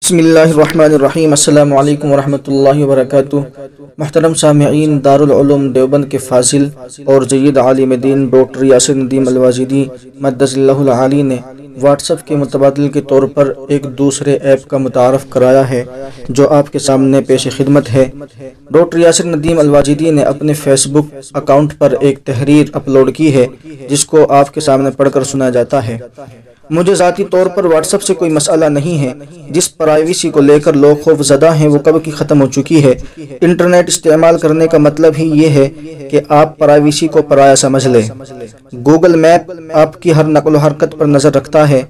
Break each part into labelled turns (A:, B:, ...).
A: بسم اللہ الرحمن الرحیم۔ السلام علیکم ورحمۃ اللہ وبرکاتہ۔ محترم سامعین، دارالعلوم دیوبند کے فاضل اور جید عالم دین ڈاکٹر یاسر ندیم الواجدی مدد اللہ العالی نے واٹس کے متبادل کے طور پر ایک دوسرے ایپ کا متعارف کرایا ہے جو آپ کے سامنے پیش خدمت ہے۔ ڈاکٹر یاسر ندیم الواجدی نے اپنے فیس بک اکاؤنٹ پر ایک تحریر اپلوڈ کی ہے جس کو آپ کے سامنے پڑھ کر سنا جاتا ہے۔ مجھے ذاتی طور پر واٹس سے کوئی مسئلہ نہیں ہے۔ جس پرائیویسی کو لے کر لوگ خوف زدہ ہیں وہ کب کی ختم ہو چکی ہے۔ انٹرنیٹ استعمال کرنے کا مطلب ہی یہ ہے کہ آپ پرائیویسی کو پرایا سمجھ لیں۔ گوگل میپ آپ کی ہر نقل و حرکت پر نظر رکھتا ہے۔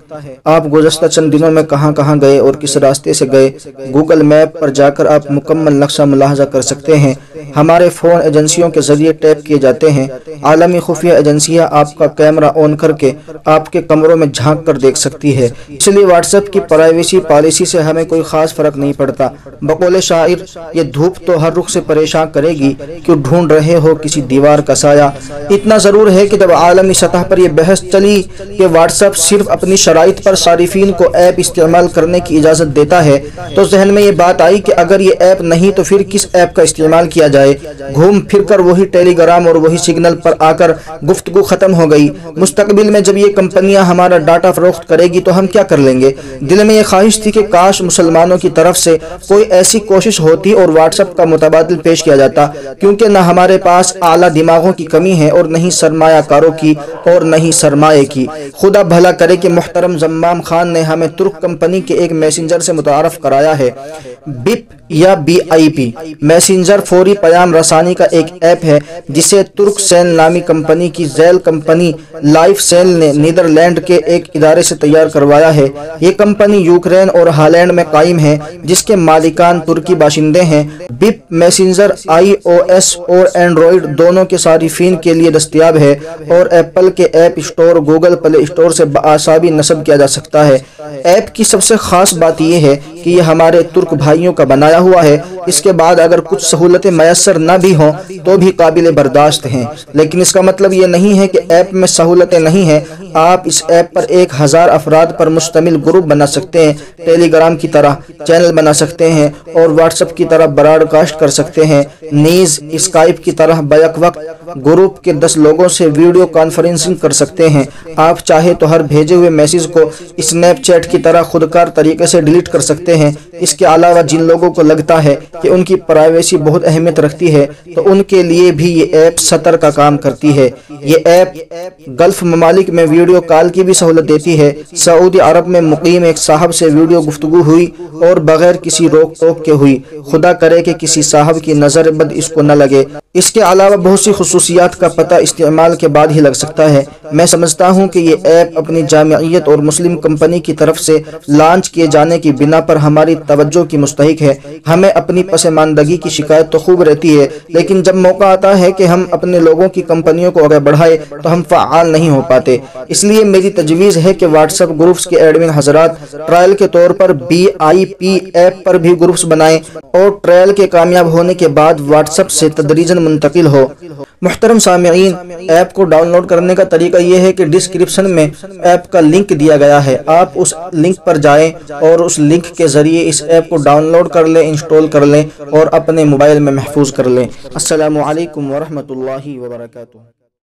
A: آپ گزشتہ چند دنوں میں کہاں کہاں گئے اور کس راستے سے گئے، گوگل میپ پر جا کر آپ مکمل نقشہ ملاحظہ کر سکتے ہیں۔ ہمارے فون ایجنسیوں کے ذریعے ٹیپ کیے جاتے ہیں۔ عالمی خفیہ ایجنسیاں آپ کا کیمرہ آن کر کے آپ کے کمروں میں جھانک کر دیکھ سکتی ہے۔ اس لیے واٹس ایپ کی پرائیویسی پالیسی سے ہمیں کوئی خاص فرق نہیں پڑتا۔ بقول شاعر، یہ دھوپ تو ہر رخ سے پریشان کرے گی، کیوں ڈھونڈ رہے ہو کسی دیوار کا سایہ۔ اتنا ضرور ہے کہ جب عالمی سطح پر یہ بحث چلی کہ واٹس ایپ صرف اپنی شرائط پر صارفین کو ایپ استعمال کرنے کی اجازت دیتا ہے تو ذہن میں یہ بات آئی کہ اگر یہ ایپ نہیں تو پھر کس ایپ کا استعمال کیا جائے۔ گھوم پھر کر وہی ٹیلی گرام اور وہی سگنل پر آ کر گفتگو ختم ہو گئی۔ مستقبل میں جب یہ کمپنیاں ہمارا ڈاٹا فروخت کرے گی تو ہم کیا کر لیں گے؟ دل میں یہ خواہش تھی کہ کاش مسلمانوں کی طرف سے کوئی ایسی کوشش ہوتی اور واٹس ایپ کا متبادل پیش کیا جاتا، کیونکہ نہ ہمارے پاس اعلیٰ دماغوں کی کمی ہے اور نہ ہی سرمایہ کاروں کی اور نہ ہی سرمایہ کی۔ خدا بھلا کرے کہ محترم زمام خان نے ہمیں ترک کمپنی کے ایک میسنجر سے متعارف کرایا ہے۔ بپ یا BIP میسنجر فوری پیام رسانی کا ایک ایپ ہے جسے ترک سیل نامی کمپنی کی ذیل کمپنی لائف سیل نے نیدرلینڈ کے ایک ادارے سے تیار کروایا ہے۔ یہ کمپنی یوکرین اور ہالینڈ میں قائم ہے جس کے مالکان ترکی باشندے ہیں۔ بپ میسنجر iOS اور اینڈرائیڈ دونوں کے صارفین کے لیے دستیاب ہے اور ایپل کے app store Google Play store سے بآسانی نصب کیا جا سکتا ہے۔ ایپ کی سب سے خاص بات یہ ہے کہ یہ ہمارے ترک بھائیوں کا بنایا ہوا ہے۔ اس کے بعد اگر کچھ سہولتیں میسر نہ بھی ہوں تو بھی قابل برداشت ہیں، لیکن اس کا مطلب یہ نہیں ہے کہ ایپ میں سہولتیں نہیں ہیں۔ آپ اس ایپ پر 1000 افراد پر مشتمل گروپ بنا سکتے ہیں، ٹیلی گرام کی طرح چینل بنا سکتے ہیں اور واٹس ایپ کی طرح براڈ کاسٹ کر سکتے ہیں، نیز اسکائپ کی طرح بیک وقت گروپ کے 10 لوگوں سے ویڈیو کانفرنسنگ کر سکتے ہیں۔ آپ چاہے تو ہر بھیجے ہوئے میسج کو اسنیپ چیٹ کی طرح خودکار طریقے سے ڈیلیٹ کر سکتے ہیں۔ اس کے علاوہ جن لوگوں کو لگتا ہے کہ ان کی پرائیویسی بہت اہمیت رکھتی ہے تو ان کے لیے بھی یہ ایپ سطر کا کام کرتی ہے۔ یہ ایپ گلف ممالک میں ویڈیو کال کی بھی سہولت دیتی ہے۔ سعودی عرب میں مقیم ایک صاحب سے ویڈیو گفتگو ہوئی اور بغیر کسی روک ٹوک کے ہوئی۔ خدا کرے کہ کسی صاحب کی نظر بد اس کو نہ لگے۔ اس کے علاوہ بہت سی خصوصیات کا پتہ استعمال کے بعد ہی لگ سکتا ہے۔ میں سمجھتا ہوں کہ یہ ایپ اپنی جامعیت اور مسلم کمپنی کی طرف سے لانچ کیے جانے کی بنا پر ہماری توجہ کی مستحق ہے۔ ہمیں اپنی پسماندگی کی شکایت تو خوب رہتی ہے، لیکن جب موقع آتا ہے کہ ہم اپنے لوگوں کی کمپنیوں کو آگے بڑھائے تو ہم فعال نہیں ہو پاتے۔ اس لیے میری تجویز ہے کہ واٹس ایپ گروپس کے ایڈمن حضرات ٹرائل کے طور پر BIP ایپ پر بھی گروپس بنائیں اور ٹرائل کے کامیاب ہونے کے بعد واٹس ایپ سے تدریجاً منتقل ہو۔ محترم سامعین، ایپ کو ڈاؤن لوڈ کرنے کا طریقہ یہ ہے کہ ڈسکرپشن میں ایپ کا لنک دیا گیا ہے۔ آپ اس لنک پر جائیں اور اس لنک کے ذریعے اس ایپ کو ڈاؤن لوڈ کر لیں، انسٹال کر لیں اور اپنے موبائل میں محفوظ کر لیں۔ السلام علیکم ورحمۃ اللہ وبرکاتہ۔